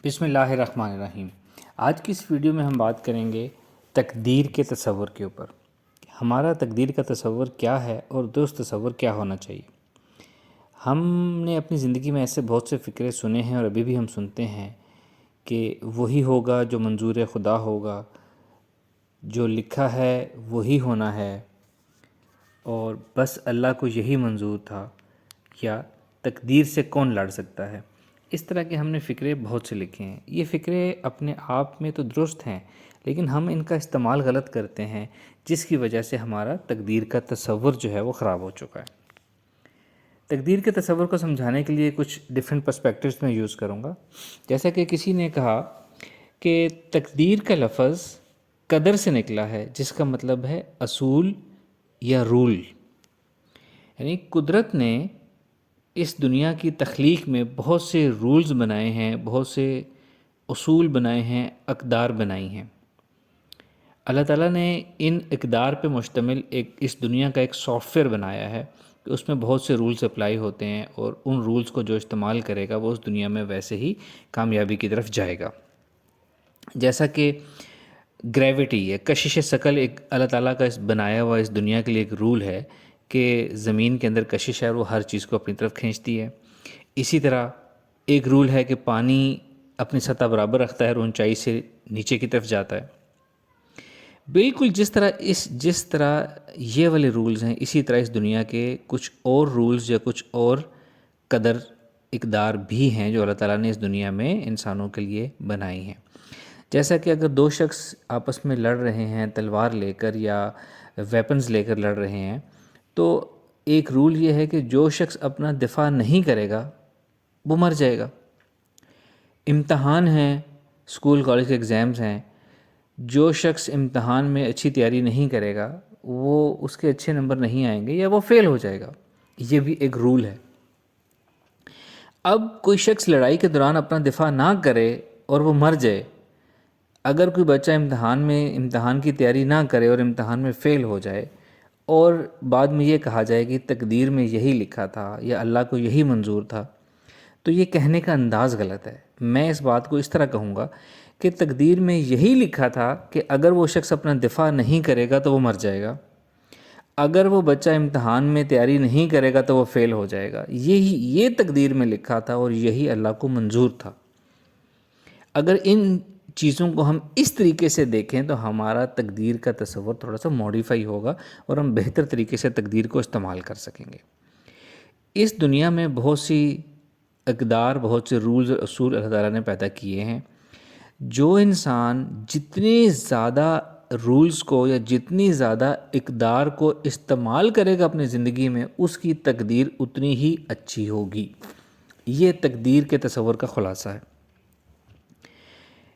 بسم اللہ الرحمن الرحیم۔ آج کی اس ویڈیو میں ہم بات کریں گے تقدیر کے تصور کے اوپر۔ ہمارا تقدیر کا تصور کیا ہے اور درست تصور کیا ہونا چاہیے۔ ہم نے اپنی زندگی میں ایسے بہت سے فکرے سنے ہیں اور ابھی بھی ہم سنتے ہیں کہ وہی ہوگا جو منظور خدا ہوگا، جو لکھا ہے وہی ہونا ہے، اور بس اللہ کو یہی منظور تھا، یا تقدیر سے کون لڑ سکتا ہے۔ اس طرح کے ہم نے فکرے بہت سے لکھے ہیں۔ یہ فکرے اپنے آپ میں تو درست ہیں، لیکن ہم ان کا استعمال غلط کرتے ہیں، جس کی وجہ سے ہمارا تقدیر کا تصور جو ہے وہ خراب ہو چکا ہے۔ تقدیر کے تصور کو سمجھانے کے لیے کچھ ڈیفرنٹ پرسپیکٹیوز میں یوز کروں گا۔ جیسا کہ کسی نے کہا کہ تقدیر کا لفظ قدر سے نکلا ہے، جس کا مطلب ہے اصول یا رول، یعنی قدرت نے اس دنیا کی تخلیق میں بہت سے رولز بنائے ہیں، بہت سے اصول بنائے ہیں، اقدار بنائی ہیں۔ اللہ تعالیٰ نے ان اقدار پہ مشتمل اس دنیا کا ایک سافٹ ویئر بنایا ہے کہ اس میں بہت سے رولز اپلائی ہوتے ہیں، اور ان رولز کو جو استعمال کرے گا وہ اس دنیا میں ویسے ہی کامیابی کی طرف جائے گا۔ جیسا کہ گریوٹی ہے، کشش ثقل، ایک اللہ تعالیٰ کا بنایا ہوا اس دنیا کے لیے ایک رول ہے کہ زمین کے اندر کشش ہے اور وہ ہر چیز کو اپنی طرف کھینچتی ہے۔ اسی طرح ایک رول ہے کہ پانی اپنی سطح برابر رکھتا ہے اور اونچائی سے نیچے کی طرف جاتا ہے۔ بالکل جس طرح یہ والے رولز ہیں، اسی طرح اس دنیا کے کچھ اور رولز یا کچھ اور قدر اقدار بھی ہیں جو اللہ تعالیٰ نے اس دنیا میں انسانوں کے لیے بنائی ہیں۔ جیسا کہ اگر دو شخص آپس میں لڑ رہے ہیں تلوار لے کر یا ویپنز لے کر لڑ رہے ہیں، تو ایک رول یہ ہے کہ جو شخص اپنا دفاع نہیں کرے گا وہ مر جائے گا۔ امتحان ہیں، اسکول کالج کے ایگزامز ہیں، جو شخص امتحان میں اچھی تیاری نہیں کرے گا وہ اس کے اچھے نمبر نہیں آئیں گے یا وہ فیل ہو جائے گا۔ یہ بھی ایک رول ہے۔ اب کوئی شخص لڑائی کے دوران اپنا دفاع نہ کرے اور وہ مر جائے، اگر کوئی بچہ امتحان کی تیاری نہ کرے اور امتحان میں فیل ہو جائے، اور بعد میں یہ کہا جائے کہ تقدیر میں یہی لکھا تھا یا اللہ کو یہی منظور تھا، تو یہ کہنے کا انداز غلط ہے۔ میں اس بات کو اس طرح کہوں گا کہ تقدیر میں یہی لکھا تھا کہ اگر وہ شخص اپنا دفاع نہیں کرے گا تو وہ مر جائے گا، اگر وہ بچہ امتحان میں تیاری نہیں کرے گا تو وہ فیل ہو جائے گا۔ یہ تقدیر میں لکھا تھا اور یہی اللہ کو منظور تھا۔ اگر ان چیزوں کو ہم اس طریقے سے دیکھیں تو ہمارا تقدیر کا تصور تھوڑا سا موڈیفائی ہوگا اور ہم بہتر طریقے سے تقدیر کو استعمال کر سکیں گے۔ اس دنیا میں بہت سی اقدار، بہت سے رولز اور اصول اللہ تعالیٰ نے پیدا کیے ہیں۔ جو انسان جتنے زیادہ رولز کو یا جتنی زیادہ اقدار کو استعمال کرے گا اپنی زندگی میں، اس کی تقدیر اتنی ہی اچھی ہوگی۔ یہ تقدیر کے تصور کا خلاصہ ہے۔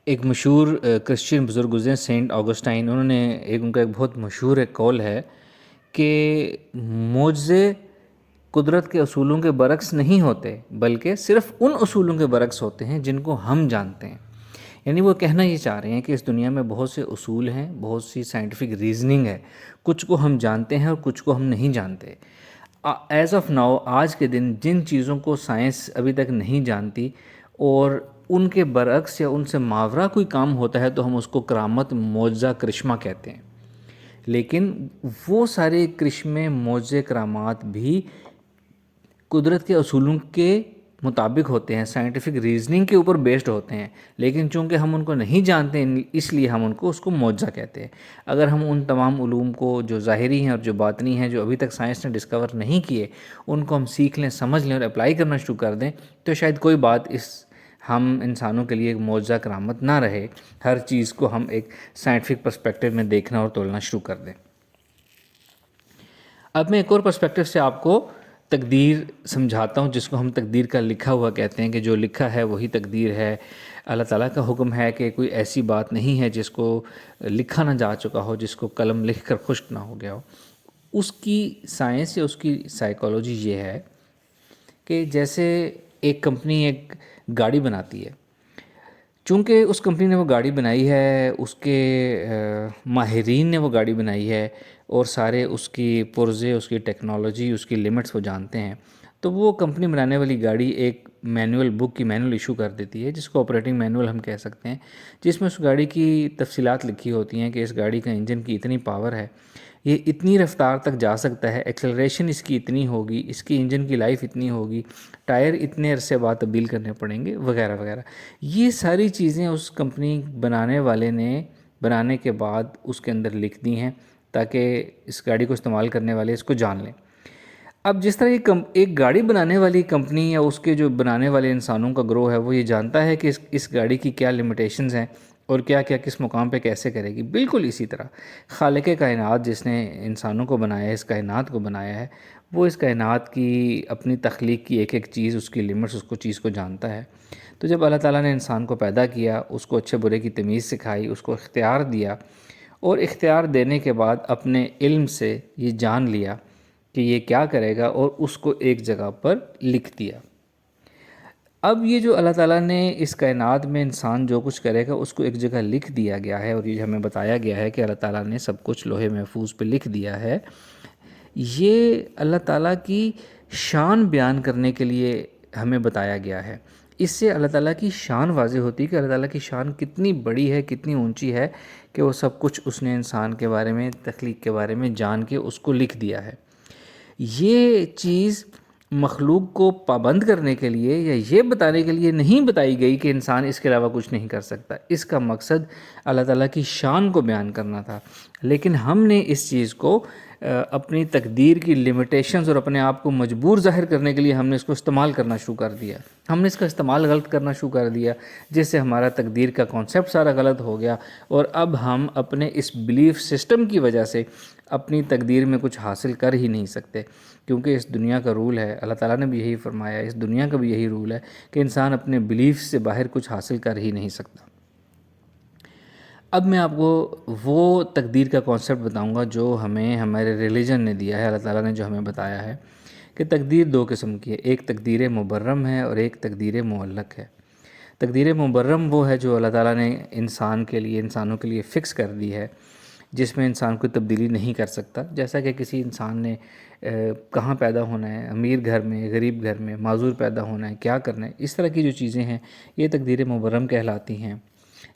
ایک مشہور کرسچین بزرگ گزرے سینٹ آگسٹائن، انہوں نے ان کا ایک بہت مشہور ایک قول ہے کہ معجزے قدرت کے اصولوں کے برعکس نہیں ہوتے، بلکہ صرف ان اصولوں کے برعکس ہوتے ہیں جن کو ہم جانتے ہیں۔ یعنی وہ کہنا یہ چاہ رہے ہیں کہ اس دنیا میں بہت سے اصول ہیں، بہت سی سائنٹیفک ریزننگ ہے، کچھ کو ہم جانتے ہیں اور کچھ کو ہم نہیں جانتے۔ ایز آف ناؤ، آج کے دن جن چیزوں کو سائنس ابھی تک نہیں جانتی اور ان کے برعکس یا ان سے ماورا کوئی کام ہوتا ہے تو ہم اس کو کرامت، معجزہ، کرشمہ کہتے ہیں۔ لیکن وہ سارے کرشمے، معجزے، کرامات بھی قدرت کے اصولوں کے مطابق ہوتے ہیں، سائنٹیفک ریزننگ کے اوپر بیسڈ ہوتے ہیں، لیکن چونکہ ہم ان کو نہیں جانتے اس لیے ہم اس کو معجزہ کہتے ہیں۔ اگر ہم ان تمام علوم کو جو ظاہری ہیں اور جو باطنی ہیں، جو ابھی تک سائنس نے ڈسکور نہیں کیے، ان کو ہم سیکھ لیں، سمجھ لیں اور اپلائی کرنا شروع کر دیں، تو شاید کوئی بات ہم انسانوں کے لیے ایک معجزہ کرامت نہ رہے، ہر چیز کو ہم ایک سائنٹیفک پرسپیکٹیو میں دیکھنا اور تولنا شروع کر دیں۔ اب میں ایک اور پرسپیکٹیو سے آپ کو تقدیر سمجھاتا ہوں، جس کو ہم تقدیر کا لکھا ہوا کہتے ہیں، کہ جو لکھا ہے وہی تقدیر ہے۔ اللہ تعالیٰ کا حکم ہے کہ کوئی ایسی بات نہیں ہے جس کو لکھا نہ جا چکا ہو، جس کو قلم لکھ کر خشک نہ ہو گیا ہو۔ اس کی سائنس یا اس کی سائیکالوجی یہ ہے کہ جیسے ایک کمپنی ایک گاڑی بناتی ہے، چونکہ اس کمپنی نے وہ گاڑی بنائی ہے، اس کے ماہرین نے وہ گاڑی بنائی ہے اور سارے اس کی پرزے، اس کی ٹیکنالوجی، اس کی لیمٹس وہ جانتے ہیں، تو وہ کمپنی بنانے والی گاڑی ایک مینول بک کی مینول ایشو کر دیتی ہے، جس کو آپریٹنگ مینول ہم کہہ سکتے ہیں، جس میں اس گاڑی کی تفصیلات لکھی ہوتی ہیں کہ اس گاڑی کا انجن کی اتنی پاور ہے، یہ اتنی رفتار تک جا سکتا ہے، ایکسلریشن اس کی اتنی ہوگی، اس کی انجن کی لائف اتنی ہوگی، ٹائر اتنے عرصے بعد تبدیل کرنے پڑیں گے، وغیرہ وغیرہ۔ یہ ساری چیزیں اس کمپنی بنانے والے نے بنانے کے بعد اس کے اندر لکھ دی ہیں تاکہ اس گاڑی کو استعمال کرنے والے اس کو جان لیں۔ اب جس طرح ایک گاڑی بنانے والی کمپنی یا اس کے جو بنانے والے انسانوں کا گروہ ہے وہ یہ جانتا ہے کہ اس گاڑی کی کیا لیمیٹیشنز ہیں اور کیا کیا کس مقام پہ کیسے کرے گی، بالکل اسی طرح خالق کائنات جس نے انسانوں کو بنایا ہے، اس کائنات کو بنایا ہے، وہ اس کائنات کی اپنی تخلیق کی ایک ایک چیز، اس کی لیمٹس، اس کو چیز کو جانتا ہے۔ تو جب اللہ تعالیٰ نے انسان کو پیدا کیا، اس کو اچھے برے کی تمیز سکھائی، اس کو اختیار دیا، اور اختیار دینے کے بعد اپنے علم سے یہ جان لیا کہ یہ کیا کرے گا، اور اس کو ایک جگہ پر لکھ دیا۔ اب یہ جو اللہ تعالیٰ نے اس کائنات میں انسان جو کچھ کرے گا اس کو ایک جگہ لکھ دیا گیا ہے، اور یہ ہمیں بتایا گیا ہے کہ اللہ تعالیٰ نے سب کچھ لوح محفوظ پہ لکھ دیا ہے، یہ اللہ تعالیٰ کی شان بیان کرنے کے لیے ہمیں بتایا گیا ہے۔ اس سے اللہ تعالیٰ کی شان واضح ہوتی ہے کہ اللہ تعالیٰ کی شان کتنی بڑی ہے، کتنی اونچی ہے، کہ وہ سب کچھ اس نے انسان کے بارے میں، تخلیق کے بارے میں جان کے اس کو لکھ دیا ہے۔ یہ چیز مخلوق کو پابند کرنے کے لیے یا یہ بتانے کے لیے نہیں بتائی گئی کہ انسان اس کے علاوہ کچھ نہیں کر سکتا، اس کا مقصد اللہ تعالیٰ کی شان کو بیان کرنا تھا۔ لیکن ہم نے اس چیز کو اپنی تقدیر کی لیمیٹیشنز اور اپنے آپ کو مجبور ظاہر کرنے کے لیے ہم نے اس کو استعمال کرنا شروع کر دیا، ہم نے اس کا استعمال غلط کرنا شروع کر دیا، جس سے ہمارا تقدیر کا کانسیپٹ سارا غلط ہو گیا، اور اب ہم اپنے اس بلیف سسٹم کی وجہ سے اپنی تقدیر میں کچھ حاصل کر ہی نہیں سکتے، کیونکہ اس دنیا کا رول ہے، اللہ تعالیٰ نے بھی یہی فرمایا ہے، اس دنیا کا بھی یہی رول ہے کہ انسان اپنے بلیف سے باہر کچھ حاصل کر ہی نہیں سکتا۔ اب میں آپ کو وہ تقدیر کا کانسیپٹ بتاؤں گا جو ہمیں ہمارے ریلیجن نے دیا ہے، اللہ تعالیٰ نے جو ہمیں بتایا ہے کہ تقدیر دو قسم کی ہے، ایک تقدیر مبرم ہے اور ایک تقدیر معلق ہے۔ تقدیر مبرم وہ ہے جو اللہ تعالیٰ نے انسانوں کے لیے فکس کر دی ہے، جس میں انسان کوئی تبدیلی نہیں کر سکتا، جیسا کہ کسی انسان نے کہاں پیدا ہونا ہے، امیر گھر میں، غریب گھر میں، معذور پیدا ہونا ہے، کیا کرنا ہے، اس طرح کی جو چیزیں ہیں یہ تقدیر مبرم کہلاتی ہیں۔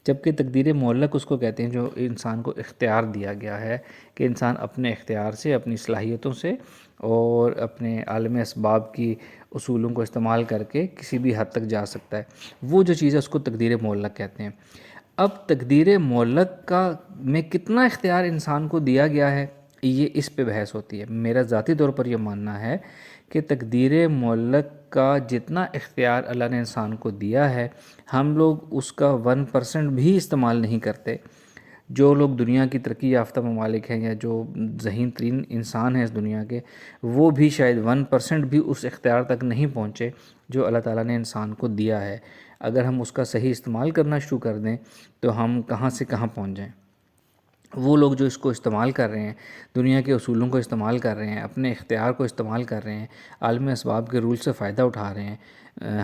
جبکہ تقدیر معلق اس کو کہتے ہیں جو انسان کو اختیار دیا گیا ہے کہ انسان اپنے اختیار سے، اپنی صلاحیتوں سے اور اپنے عالم اسباب کی اصولوں کو استعمال کر کے کسی بھی حد تک جا سکتا ہے، وہ جو چیز ہے اس کو تقدیر معلق کہتے ہیں۔ اب تقدیر معلق میں کتنا اختیار انسان کو دیا گیا ہے، یہ اس پہ بحث ہوتی ہے۔ میرا ذاتی طور پر یہ ماننا ہے کہ تقدیر معلق کا جتنا اختیار اللہ نے انسان کو دیا ہے، ہم لوگ اس کا 1% بھی استعمال نہیں کرتے۔ جو لوگ دنیا کی ترقی یافتہ ممالک ہیں یا جو ذہین ترین انسان ہیں اس دنیا کے، وہ بھی شاید 1% بھی اس اختیار تک نہیں پہنچے جو اللہ تعالیٰ نے انسان کو دیا ہے۔ اگر ہم اس کا صحیح استعمال کرنا شروع کر دیں تو ہم کہاں سے کہاں پہنچ جائیں۔ وہ لوگ جو اس کو استعمال کر رہے ہیں، دنیا کے اصولوں کو استعمال کر رہے ہیں، اپنے اختیار کو استعمال کر رہے ہیں، عالم اسباب کے رول سے فائدہ اٹھا رہے ہیں۔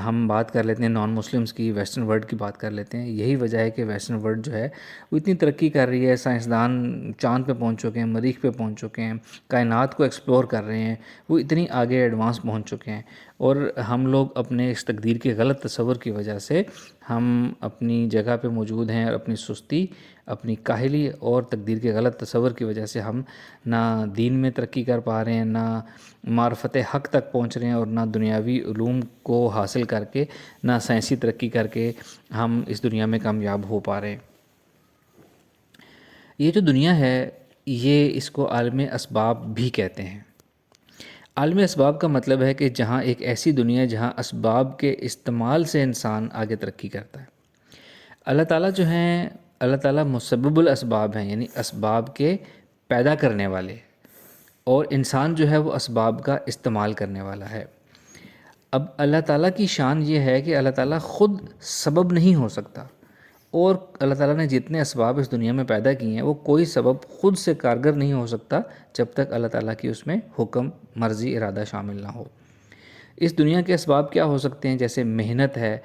ہم بات کر لیتے ہیں نان مسلمز کی، ویسٹرن ورلڈ کی بات کر لیتے ہیں۔ یہی وجہ ہے کہ ویسٹرن ورلڈ جو ہے وہ اتنی ترقی کر رہی ہے، سائنسدان چاند پہ پہنچ چکے ہیں، مریخ پہ پہنچ چکے ہیں، کائنات کو ایکسپلور کر رہے ہیں، وہ اتنی آگے ایڈوانس پہنچ چکے ہیں، اور ہم لوگ اپنے اس تقدیر کے غلط تصور کی وجہ سے ہم اپنی جگہ پہ موجود ہیں، اور اپنی سستی، اپنی کاہلی اور تقدیر کے غلط تصور کی وجہ سے ہم نہ دین میں ترقی کر پا رہے ہیں، نہ معرفت حق تک پہنچ رہے ہیں، اور نہ دنیاوی علوم کو حاصل کر کے، نہ سائنسی ترقی کر کے ہم اس دنیا میں کامیاب ہو پا رہے ہیں۔ یہ جو دنیا ہے یہ اس کو عالم اسباب بھی کہتے ہیں۔ عالم اسباب کا مطلب ہے کہ جہاں ایک ایسی دنیا ہے جہاں اسباب کے استعمال سے انسان آگے ترقی کرتا ہے۔ اللہ تعالیٰ جو ہیں، اللہ تعالیٰ مسبب الاسباب ہیں، یعنی اسباب کے پیدا کرنے والے، اور انسان جو ہے وہ اسباب کا استعمال کرنے والا ہے۔ اب اللہ تعالیٰ کی شان یہ ہے کہ اللہ تعالیٰ خود سبب نہیں ہو سکتا، اور اللہ تعالیٰ نے جتنے اسباب اس دنیا میں پیدا کیے ہیں وہ کوئی سبب خود سے کارگر نہیں ہو سکتا جب تک اللہ تعالیٰ کی اس میں حکم، مرضی، ارادہ شامل نہ ہو۔ اس دنیا کے اسباب کیا ہو سکتے ہیں؟ جیسے محنت ہے،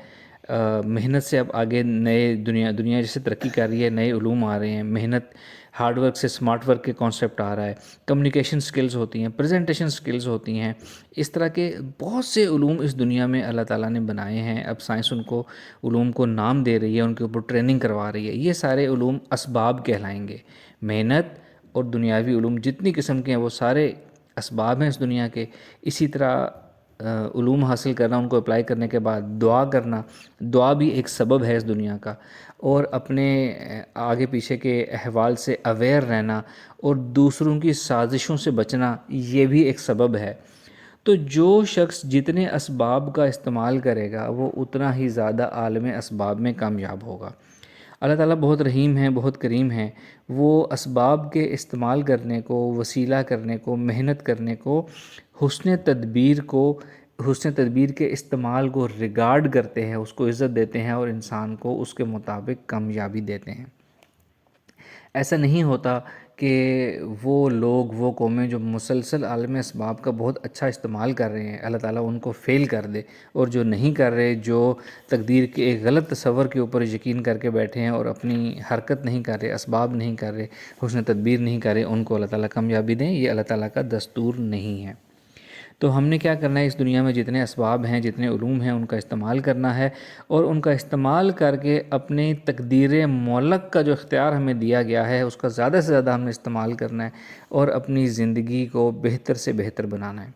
محنت سے اب آگے نئے دنیا جیسے ترقی کر رہی ہے، نئے علوم آ رہے ہیں، محنت ہارڈ ورک سے سمارٹ ورک کے کانسیپٹ آ رہا ہے، کمیونیکیشن سکلز ہوتی ہیں، پریزنٹیشن سکلز ہوتی ہیں، اس طرح کے بہت سے علوم اس دنیا میں اللہ تعالیٰ نے بنائے ہیں۔ اب سائنس ان کو علوم کو نام دے رہی ہے، ان کے اوپر ٹریننگ کروا رہی ہے۔ یہ سارے علوم اسباب کہلائیں گے۔ محنت اور دنیاوی علوم جتنی قسم کے ہیں وہ سارے اسباب ہیں اس دنیا کے۔ اسی طرح علوم حاصل کرنا، ان کو اپلائی کرنے کے بعد دعا کرنا، دعا بھی ایک سبب ہے اس دنیا کا، اور اپنے آگے پیچھے کے احوال سے اویئر رہنا اور دوسروں کی سازشوں سے بچنا، یہ بھی ایک سبب ہے۔ تو جو شخص جتنے اسباب کا استعمال کرے گا وہ اتنا ہی زیادہ عالم اسباب میں کامیاب ہوگا۔ اللہ تعالیٰ بہت رحیم ہیں، بہت کریم ہیں۔ وہ اسباب کے استعمال کرنے کو، وسیلہ کرنے کو، محنت کرنے کو، حسن تدبیر کے استعمال کو ریگارڈ کرتے ہیں، اس کو عزت دیتے ہیں اور انسان کو اس کے مطابق کامیابی دیتے ہیں۔ ایسا نہیں ہوتا کہ وہ لوگ، وہ قومیں جو مسلسل عالم اسباب کا بہت اچھا استعمال کر رہے ہیں، اللہ تعالیٰ ان کو فیل کر دے، اور جو نہیں کر رہے، جو تقدیر کے ایک غلط تصور کے اوپر یقین کر کے بیٹھے ہیں اور اپنی حرکت نہیں کر رہے، اسباب نہیں کر رہے، حسن تدبیر نہیں کر رہے، ان کو اللہ تعالیٰ کامیابی دیں۔ یہ اللہ تعالیٰ کا دستور نہیں ہے۔ تو ہم نے کیا کرنا ہے، اس دنیا میں جتنے اسباب ہیں، جتنے علوم ہیں، ان کا استعمال کرنا ہے، اور ان کا استعمال کر کے اپنے تقدیر معلق کا جو اختیار ہمیں دیا گیا ہے اس کا زیادہ سے زیادہ ہم نے استعمال کرنا ہے اور اپنی زندگی کو بہتر سے بہتر بنانا ہے۔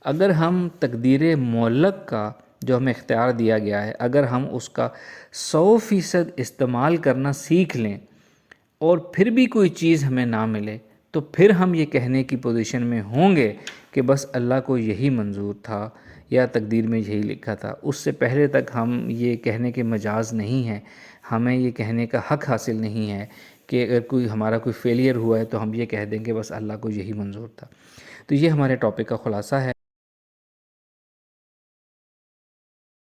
اگر ہم تقدیر معلق کا جو ہمیں اختیار دیا گیا ہے، اگر ہم اس کا 100% استعمال کرنا سیکھ لیں اور پھر بھی کوئی چیز ہمیں نہ ملے، تو پھر ہم یہ کہنے کی پوزیشن میں ہوں گے کہ بس اللہ کو یہی منظور تھا یا تقدیر میں یہی لکھا تھا۔ اس سے پہلے تک ہم یہ کہنے کے مجاز نہیں ہیں، ہمیں یہ کہنے کا حق حاصل نہیں ہے کہ اگر ہمارا کوئی فیلئر ہوا ہے تو ہم یہ کہہ دیں کہ بس اللہ کو یہی منظور تھا۔ تو یہ ہمارے ٹاپک کا خلاصہ ہے۔